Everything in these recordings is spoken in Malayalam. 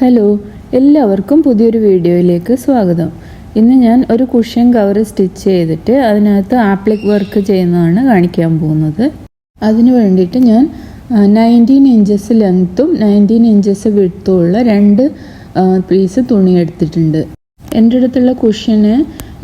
ഹലോ, എല്ലാവർക്കും പുതിയൊരു വീഡിയോയിലേക്ക് സ്വാഗതം. ഇന്ന് ഞാൻ ഒരു കുഷ്യൻ കവർ സ്റ്റിച്ച് ചെയ്തിട്ട് അതിനകത്ത് ആപ്ലിക് വർക്ക് ചെയ്യുന്നതാണ് കാണിക്കാൻ പോകുന്നത്. അതിന് വേണ്ടിയിട്ട് ഞാൻ 19 ഇഞ്ചസ് ലെങ്ത്തും 19 ഇഞ്ചസ് വിഡ്ത്തും ഉള്ള 2 പീസ് തുണി എടുത്തിട്ടുണ്ട്. എൻ്റെ അടുത്തുള്ള കുഷ്യന്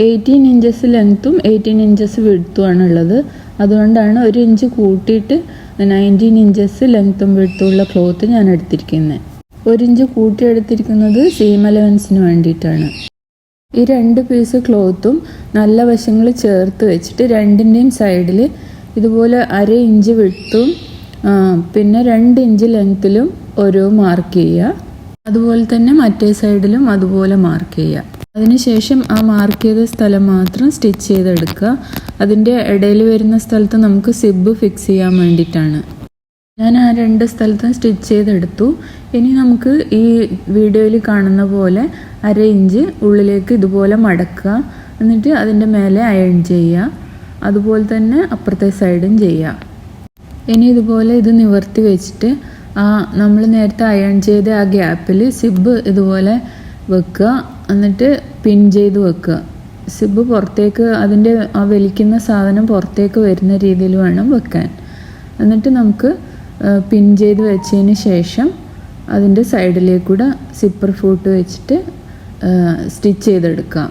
18 ഇഞ്ചസ് ലെങ്ത്തും 18 ഇഞ്ചസ് വിഡ്ത്തും ആണുള്ളത്. അതുകൊണ്ടാണ് 1 ഇഞ്ച് കൂട്ടിയിട്ട് 19 ഇഞ്ചസ് ലെങ്ത്തും വിഡ്ത്തും ഉള്ള ക്ലോത്ത് ഞാൻ എടുത്തിരിക്കുന്നത്. 1 ഇഞ്ച് കൂട്ടിയെടുത്തിരിക്കുന്നത് സീം അലവൻസിന് വേണ്ടിയിട്ടാണ്. ഈ 2 പീസ് ക്ലോത്തും നല്ല വശങ്ങൾ ചേർത്ത് വെച്ചിട്ട് രണ്ടിൻ്റെയും സൈഡിൽ ഇതുപോലെ 1/2 ഇഞ്ച് വിഡ്ത്തും പിന്നെ 2 ഇഞ്ച് ലെങ്ത്തിലും ഓരോ മാർക്ക് ചെയ്യുക. അതുപോലെ തന്നെ മറ്റേ സൈഡിലും അതുപോലെ മാർക്ക് ചെയ്യുക. അതിനുശേഷം ആ മാർക്ക് ചെയ്ത സ്ഥലം മാത്രം സ്റ്റിച്ച് ചെയ്തെടുക്കുക. അതിൻ്റെ ഇടയിൽ വരുന്ന സ്ഥലത്ത് നമുക്ക് സിബ് ഫിക്സ് ചെയ്യാൻ വേണ്ടിയിട്ടാണ്. ഞാൻ ആ 2 സ്ഥലത്തും സ്റ്റിച്ച് ചെയ്തെടുത്തു. ഇനി നമുക്ക് ഈ വീഡിയോയിൽ കാണുന്ന പോലെ 1/2 ഇഞ്ച് ഉള്ളിലേക്ക് ഇതുപോലെ മടക്കുക. എന്നിട്ട് അതിൻ്റെ മേലെ അയൺ ചെയ്യുക. അതുപോലെ തന്നെ അപ്പുറത്തെ സൈഡും ചെയ്യുക. ഇനി ഇതുപോലെ ഇത് നിവർത്തി വെച്ചിട്ട് നമ്മൾ നേരത്തെ അയൺ ചെയ്ത ആ ഗ്യാപ്പിൽ സിബ് ഇതുപോലെ വെക്കുക. എന്നിട്ട് പിൻ ചെയ്ത് വെക്കുക. സിബ് പുറത്തേക്ക് അതിൻ്റെ ആ വലിക്കുന്ന സാധനം പുറത്തേക്ക് വരുന്ന രീതിയിൽ വേണം വെക്കാൻ. എന്നിട്ട് നമുക്ക് പിൻ ചെയ്ത് വെച്ചതിന് ശേഷം അതിൻ്റെ സൈഡിലേക്കൂടെ സിപ്പർ ഫൂട്ട് വെച്ചിട്ട് സ്റ്റിച്ച് ചെയ്തെടുക്കാം.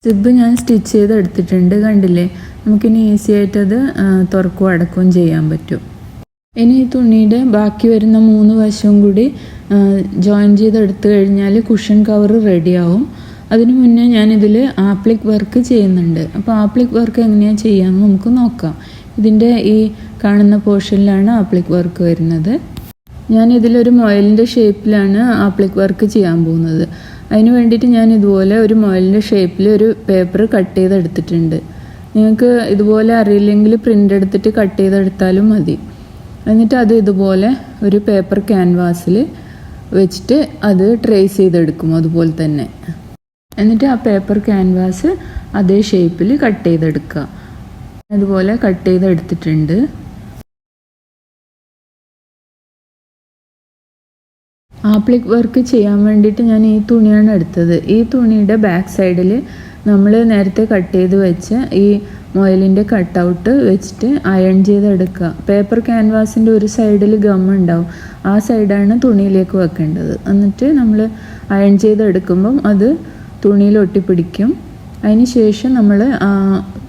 സിബ് ഞാൻ സ്റ്റിച്ച് ചെയ്തെടുത്തിട്ടുണ്ട്, കണ്ടില്ലേ? നമുക്കിനി ഈസി ആയിട്ടത് തുറക്കുകയും അടക്കുകയും ചെയ്യാൻ പറ്റും. ഇനി ഈ തുണിയുടെ ബാക്കി വരുന്ന 3 വശവും കൂടി ജോയിൻ ചെയ്തെടുത്തു കഴിഞ്ഞാൽ കുഷൻ കവർ റെഡിയാവും. അതിനു മുന്നേ ഞാനിതിൽ ആപ്ലിക് വർക്ക് ചെയ്യുന്നുണ്ട്. അപ്പോൾ ആപ്ലിക് വർക്ക് എങ്ങനെയാണ് ചെയ്യാമെന്ന് നമുക്ക് നോക്കാം. ഇതിൻ്റെ ഈ കാണുന്ന പോർഷനിലാണ് ആപ്ലിക് വർക്ക് വരുന്നത്. ഞാനിതിലൊരു മൊയലിൻ്റെ ഷേപ്പിലാണ് ആപ്ലിക് വർക്ക് ചെയ്യാൻ പോകുന്നത്. അതിന് വേണ്ടിയിട്ട് ഞാൻ ഇതുപോലെ ഒരു മൊയലിൻ്റെ ഷേപ്പിൽ ഒരു പേപ്പർ കട്ട് ചെയ്തെടുത്തിട്ടുണ്ട്. നിങ്ങൾക്ക് ഇതുപോലെ അറിയില്ലെങ്കിൽ പ്രിൻ്റ് എടുത്തിട്ട് കട്ട് ചെയ്തെടുത്താലും മതി. എന്നിട്ട് അത് ഇതുപോലെ ഒരു പേപ്പർ ക്യാൻവാസിൽ വെച്ചിട്ട് അത് ട്രേസ് ചെയ്തെടുക്കും അതുപോലെ തന്നെ. എന്നിട്ട് ആ പേപ്പർ ക്യാൻവാസ് അതേ ഷേപ്പിൽ കട്ട് ചെയ്തെടുക്കുക. അതുപോലെ കട്ട് ചെയ്തെടുത്തിട്ടുണ്ട്. ആപ്ലിക് വർക്ക് ചെയ്യാൻ വേണ്ടിയിട്ട് ഞാൻ ഈ തുണിയാണ് എടുത്തത്. ഈ തുണിയുടെ ബാക്ക് സൈഡിൽ നമ്മൾ നേരത്തെ കട്ട് ചെയ്ത് വെച്ച ഈ മൊയലിൻ്റെ കട്ടൗട്ട് വെച്ചിട്ട് അയൺ ചെയ്തെടുക്കുക. പേപ്പർ ക്യാൻവാസിൻ്റെ ഒരു സൈഡിൽ ഗം ഉണ്ടാവും, ആ സൈഡാണ് തുണിയിലേക്ക് വെക്കേണ്ടത്. എന്നിട്ട് നമ്മൾ അയൺ ചെയ്തെടുക്കുമ്പം അത് തുണിയിൽ ഒട്ടിപ്പിടിക്കും. അതിന് ശേഷം നമ്മൾ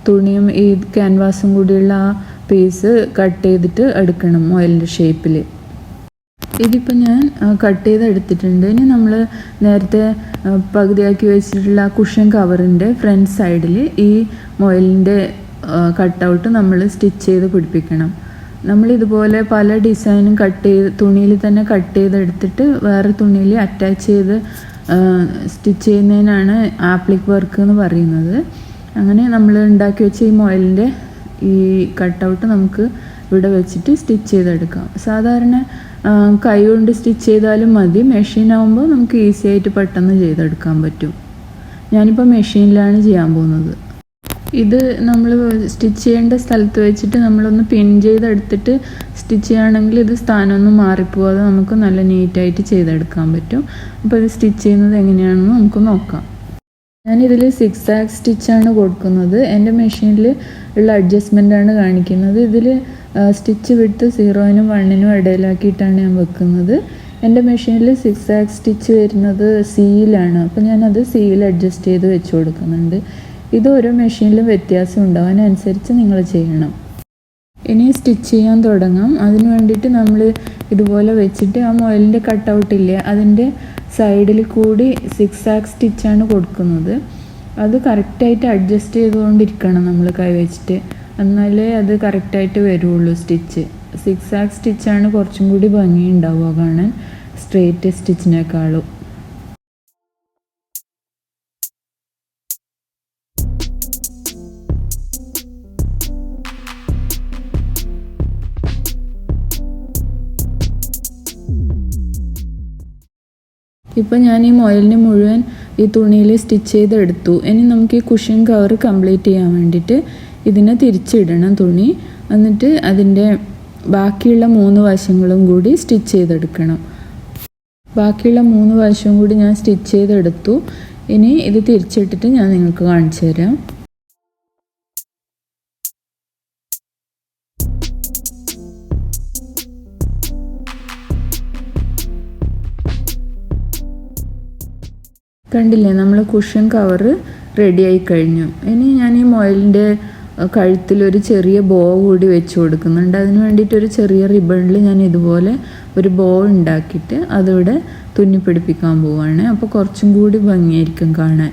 തുണിയും ഈ ക്യാൻവാസും കൂടിയുള്ള ആ പീസ് കട്ട് ചെയ്തിട്ട് എടുക്കണം മൊയലിൻ്റെ ഷേപ്പിൽ. ഇതിപ്പോൾ ഞാൻ കട്ട് ചെയ്തെടുത്തിട്ടുണ്ട്. ഇനി നമ്മൾ നേരത്തെ പകുതിയാക്കി വെച്ചിട്ടുള്ള കുഷൻ കവറിൻ്റെ ഫ്രണ്ട് സൈഡിൽ ഈ മൊയലിൻ്റെ കട്ടൗട്ട് നമ്മൾ സ്റ്റിച്ച് ചെയ്ത് പിടിപ്പിക്കണം. നമ്മളിതുപോലെ പല ഡിസൈനും തുണിയിൽ തന്നെ കട്ട് ചെയ്തെടുത്തിട്ട് വേറെ തുണിയിൽ അറ്റാച്ച് ചെയ്ത് സ്റ്റിച്ച് ചെയ്യുന്നതിനാണ് ആപ്ലിക് വർക്ക് എന്ന് പറയുന്നത്. അങ്ങനെ നമ്മൾ ഉണ്ടാക്കി വെച്ച ഈ മൊയലിൻ്റെ ഈ കട്ടൗട്ട് നമുക്ക് ഇവിടെ വെച്ചിട്ട് സ്റ്റിച്ച് ചെയ്തെടുക്കാം. സാധാരണ കൈ കൊണ്ട് സ്റ്റിച്ച് ചെയ്താലും മതി. മെഷീനാകുമ്പോൾ നമുക്ക് ഈസി ആയിട്ട് പെട്ടെന്ന് ചെയ്തെടുക്കാൻ പറ്റും. ഞാനിപ്പോൾ മെഷീനിലാണ് ചെയ്യാൻ പോകുന്നത്. ഇത് നമ്മൾ സ്റ്റിച്ച് ചെയ്യേണ്ട സ്ഥലത്ത് വെച്ചിട്ട് നമ്മളൊന്ന് പിൻ ചെയ്തെടുത്തിട്ട് സ്റ്റിച്ച് ചെയ്യുകയാണെങ്കിൽ ഇത് സ്ഥാനമൊന്നും മാറിപ്പോവാതെ നമുക്ക് നല്ല നീറ്റായിട്ട് ചെയ്തെടുക്കാൻ പറ്റും. അപ്പോൾ ഇത് സ്റ്റിച്ച് ചെയ്യുന്നത് എങ്ങനെയാണെന്ന് നമുക്ക് നോക്കാം. ഞാനിതിൽ 6 സ്റ്റിച്ചാണ് കൊടുക്കുന്നത്. എൻ്റെ മെഷീനിൽ ഉള്ള അഡ്ജസ്റ്റ്മെൻ്റാണ് കാണിക്കുന്നത്. ഇതിൽ സ്റ്റിച്ച് വിട്ട് 0-നും 1-നും ഇടയിലാക്കിയിട്ടാണ് ഞാൻ വെക്കുന്നത്. എൻ്റെ മെഷീനിൽ 6 സ്റ്റിച്ച് വരുന്നത് സിയിലാണ്. അപ്പോൾ ഞാനത് സിയിൽ അഡ്ജസ്റ്റ് ചെയ്ത് വെച്ച് കൊടുക്കുന്നുണ്ട്. ഇത് ഓരോ മെഷീനിലും വ്യത്യാസം ഉണ്ടാവും, അതിനനുസരിച്ച് നിങ്ങൾ ചെയ്യണം. ഇനി സ്റ്റിച്ച് ചെയ്യാൻ തുടങ്ങാം. അതിന് വേണ്ടിയിട്ട് നമ്മൾ ഇതുപോലെ വെച്ചിട്ട് ആ മൊയലിൻ്റെ കട്ടൗട്ടില്ലേ അതിൻ്റെ സൈഡിൽ കൂടി 6 സ്റ്റിച്ചാണ് കൊടുക്കുന്നത്. അത് കറക്റ്റായിട്ട് അഡ്ജസ്റ്റ് ചെയ്തുകൊണ്ടിരിക്കണം നമ്മൾ കൈ വെച്ചിട്ട്, എന്നാലേ അത് കറക്റ്റായിട്ട് വരുള്ളൂ സ്റ്റിച്ച്. 6 സ്റ്റിച്ചാണ് കുറച്ചും കൂടി ഭംഗി ഉണ്ടാവുക കാണാൻ സ്ട്രെയിറ്റ് സ്റ്റിച്ചിനേക്കാളും. ഇപ്പോൾ ഞാൻ ഈ മൊയലിന് മുഴുവൻ ഈ തുണിയിൽ സ്റ്റിച്ച് ചെയ്തെടുത്തു. ഇനി നമുക്ക് ഈ കുഷൻ കവർ കംപ്ലീറ്റ് ചെയ്യാൻ വേണ്ടിയിട്ട് ഇതിനെ തിരിച്ചിടണം തുണി. എന്നിട്ട് അതിൻ്റെ ബാക്കിയുള്ള 3 വശങ്ങളും കൂടി സ്റ്റിച്ച് ചെയ്തെടുക്കണം. ബാക്കിയുള്ള 3 വശവും കൂടി ഞാൻ സ്റ്റിച്ച് ചെയ്തെടുത്തു. ഇനി ഇത് തിരിച്ചിട്ടിട്ട് ഞാൻ നിങ്ങൾക്ക് കാണിച്ചു തരാം. കണ്ടില്ലേ, നമ്മൾ കുഷൻ കവർ റെഡിയായി കഴിഞ്ഞു. ഇനി ഞാൻ ഈ മൊയിലിൻ്റെ കഴുത്തിലൊരു ചെറിയ ബോ കൂടി വെച്ച് കൊടുക്കുന്നുണ്ട്. അതിന് വേണ്ടിയിട്ടൊരു ചെറിയ റിബണിൽ ഞാൻ ഇതുപോലെ ഒരു ബോ ഉണ്ടാക്കിയിട്ട് അതിവിടെ തുന്നിപ്പിടിപ്പിക്കാൻ പോവുകയാണ്. അപ്പോൾ കുറച്ചും കൂടി ഭംഗിയായിരിക്കും കാണാൻ.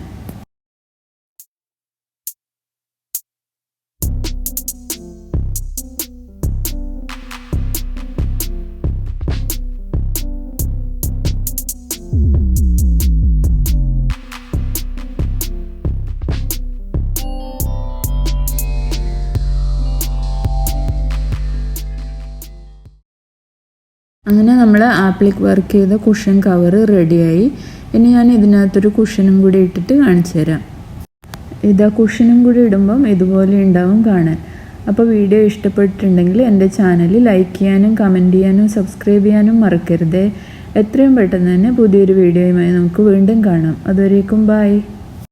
അങ്ങനെ നമ്മൾ ആപ്ലിക് വർക്ക് ചെയ്ത കുഷൻ കവർ റെഡിയായി. ഇനി ഞാൻ ഇതിനകത്തൊരു കുഷനും കൂടി ഇട്ടിട്ട് കാണിച്ചു തരാം. ഇതാ കുഷനും കൂടി ഇടുമ്പം ഇതുപോലെ ഉണ്ടാവും കാണാൻ. അപ്പോൾ വീഡിയോ ഇഷ്ടപ്പെട്ടിട്ടുണ്ടെങ്കിൽ എൻ്റെ ചാനൽ ലൈക്ക് ചെയ്യാനും കമൻറ്റ് ചെയ്യാനും സബ്സ്ക്രൈബ് ചെയ്യാനും മറക്കരുതേ. എത്രയും പെട്ടെന്ന് തന്നെ പുതിയൊരു വീഡിയോയുമായി നമുക്ക് വീണ്ടും കാണാം. അതുവരേക്കും ബൈ.